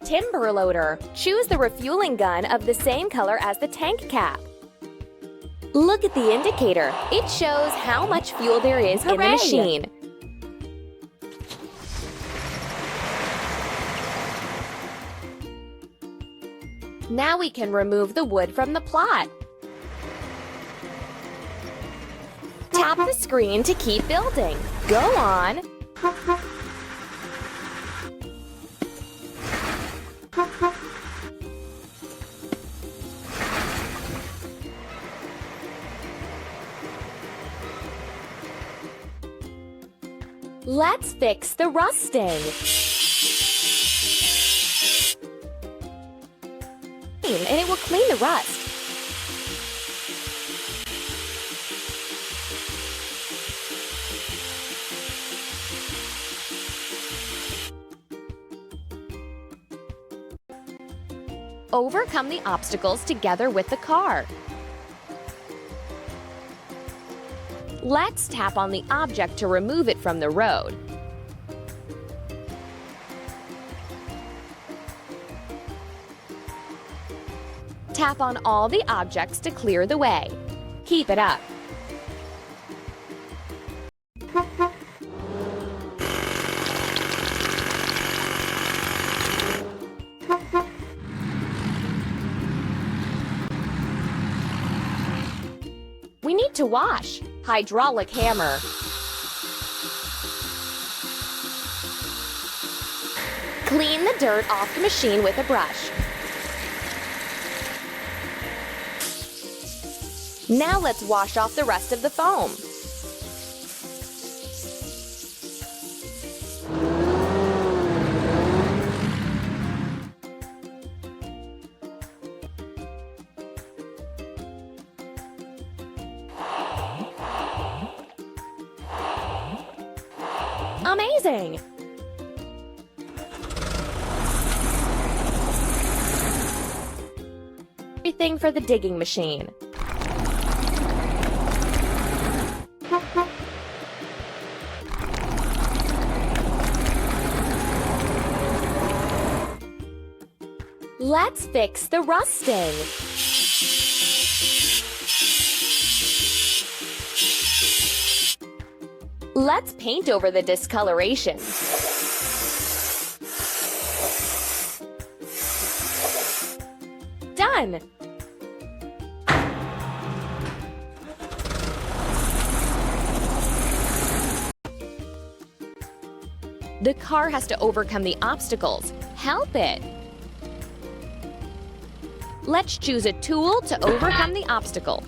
timber loader. Choose the refueling gun of the same color as the tank cap. Look at the indicator. It shows how much fuel there is in the machine. Now we can remove the wood from the plot. Tap the screen to keep building. Go on. Let's fix the rusting. And it will clean the rust. Overcome the obstacles together with the car. Let's tap on the object to remove it from the road. Tap on all the objects to clear the way. Keep it up. We need to wash. Hydraulic hammer. Clean the dirt off the machine with a brush. Now let's wash off the rest of the foam. Amazing! Everything for the digging machine. Let's fix the rusting. Let's paint over the discoloration. Done! The car has to overcome the obstacles. Help it! Let's choose a tool to overcome the obstacle.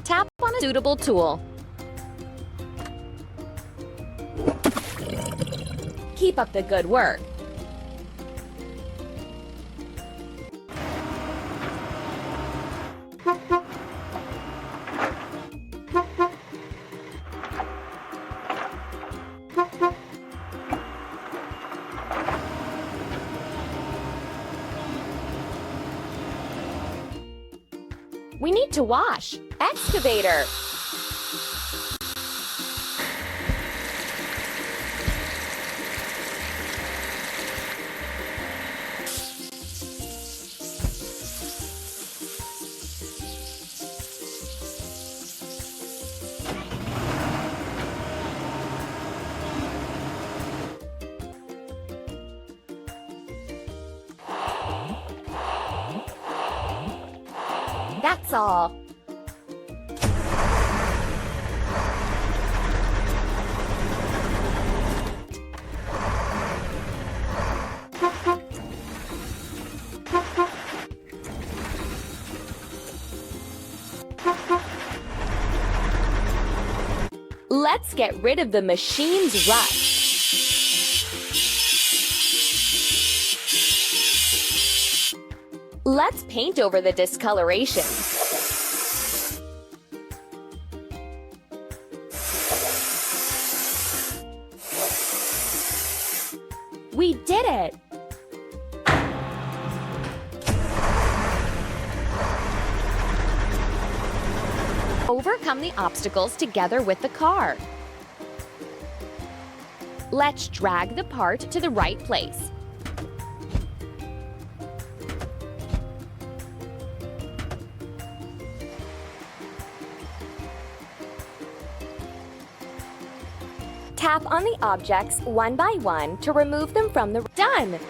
Tap on a suitable tool. Keep up the good work. We need to wash. Excavator. That's all. Let's get rid of the machine's rust. Let's paint over the discoloration. We did it! Overcome the obstacles together with the car. Let's drag the part to the right place. Tap on the objects one by one to remove them from the... Done!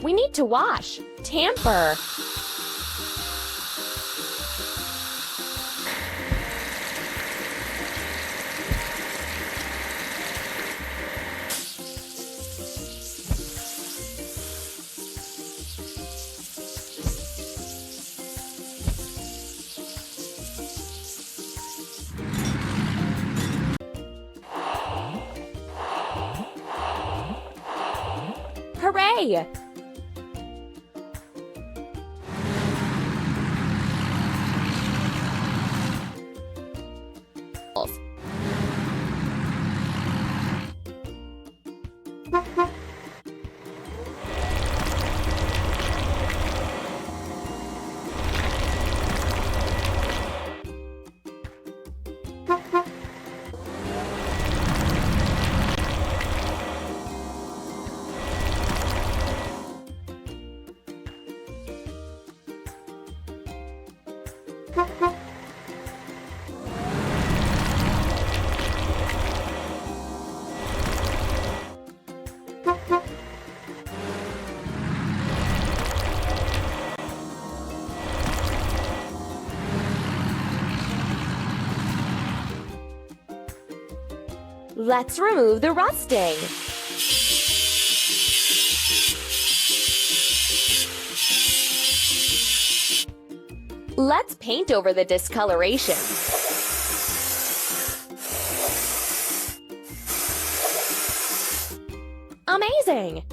We need to wash, tamper. Hooray! Let's remove the rusting. Let's paint over the discoloration. Amazing!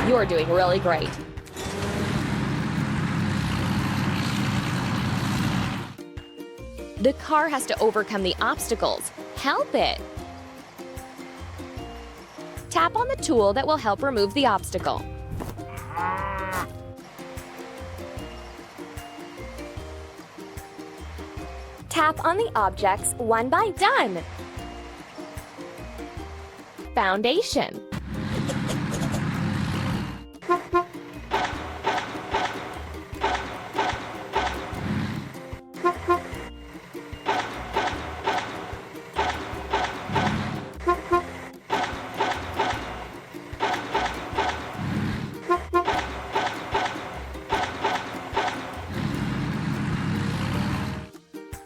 You're doing really great. The car has to overcome the obstacles. Help it! Tap on the tool that will help remove the obstacle. Tap on the objects one by done. Foundation.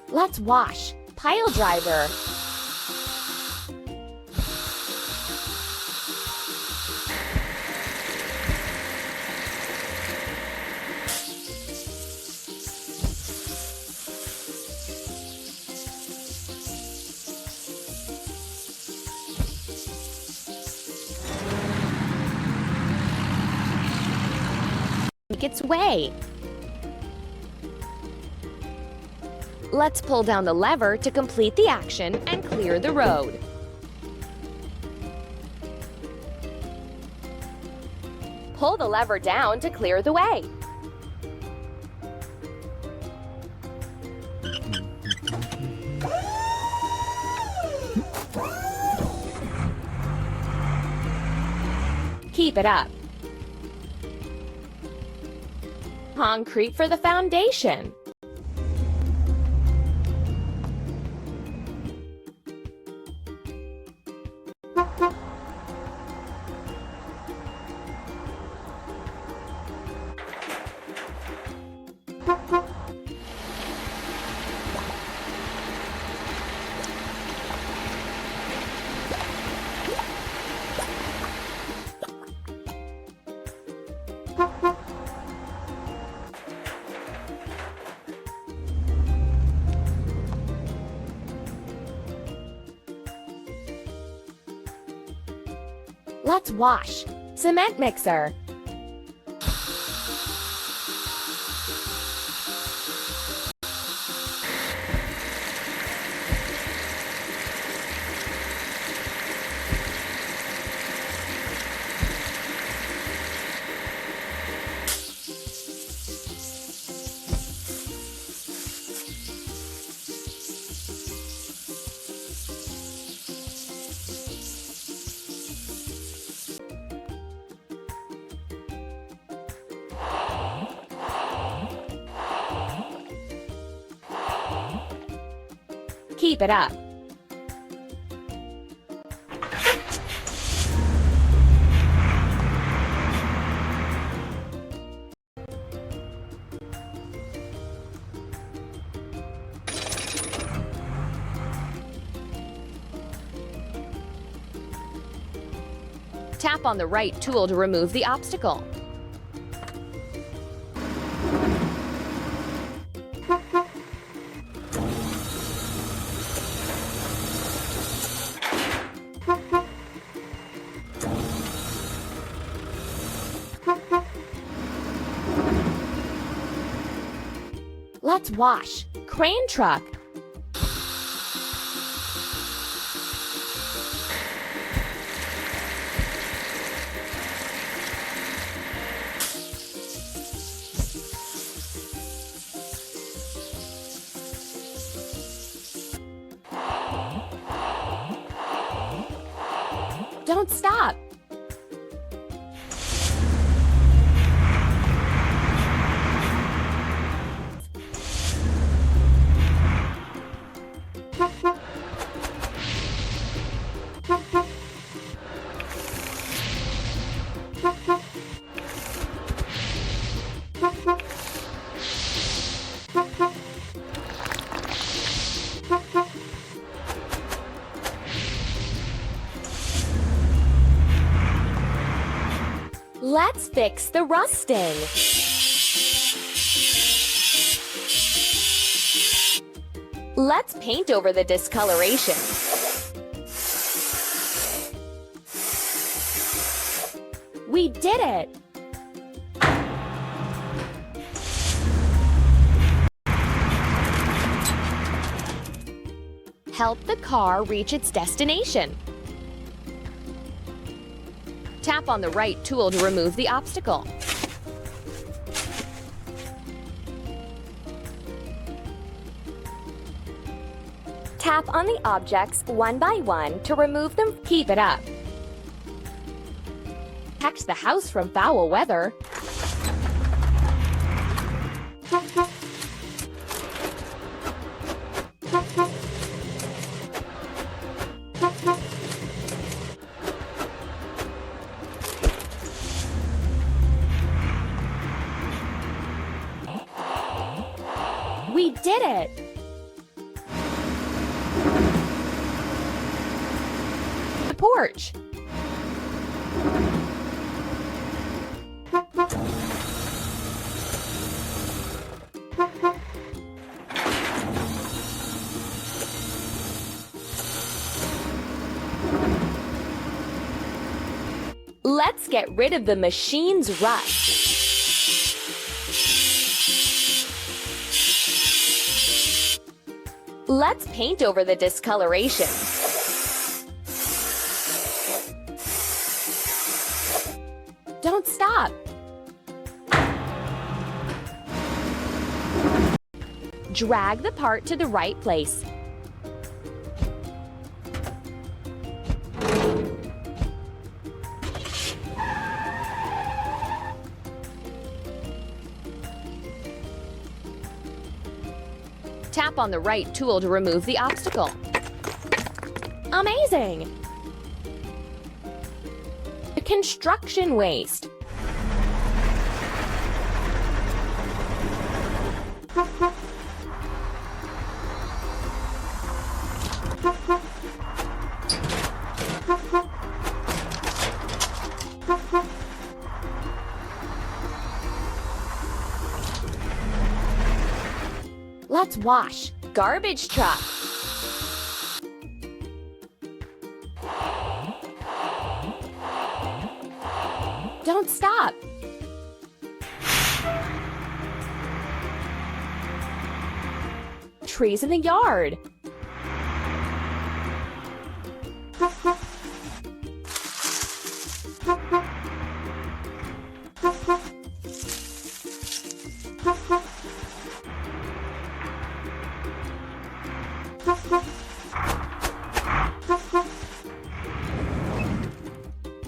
Let's wash. Pile driver. Make its way. Let's pull down the lever to complete the action and clear the road. Pull the lever down to clear the way. Keep it up. Concrete for the foundation. Let's wash. Cement mixer. Keep it up. Tap on the right tool to remove the obstacle. Let's wash. Crane truck. Don't stop. Let's fix the rusting. Let's paint over the discoloration. We did it! Help the car reach its destination. Tap on the right tool to remove the obstacle. Tap on the objects one by one to remove them. Keep it up. Protect the house from foul weather. We did it! The porch. Let's get rid of the machine's rust. Let's paint over the discoloration. Don't stop. Drag the part to the right place. Tap on the right tool to remove the obstacle. Amazing! The construction waste. Let's wash. Garbage truck. Don't stop. Trees in the yard.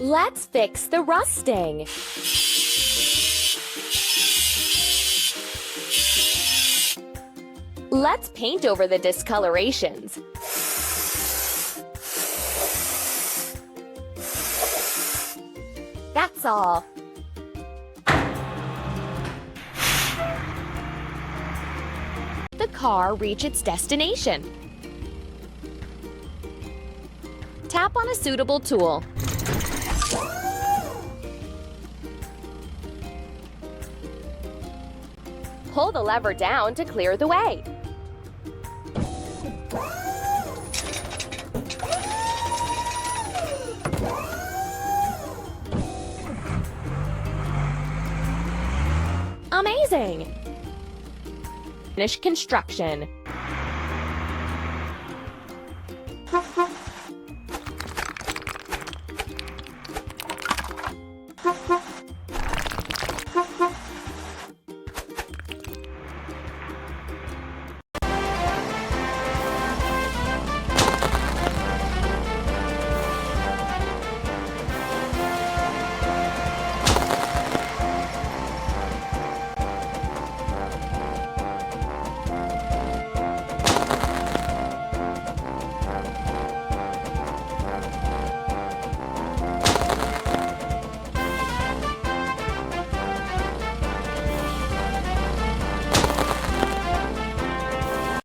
Let's fix the rusting. Let's paint over the discolorations. That's all. The car reached its destination. Tap on a suitable tool. Pull the lever down to clear the way. Amazing! Finish construction.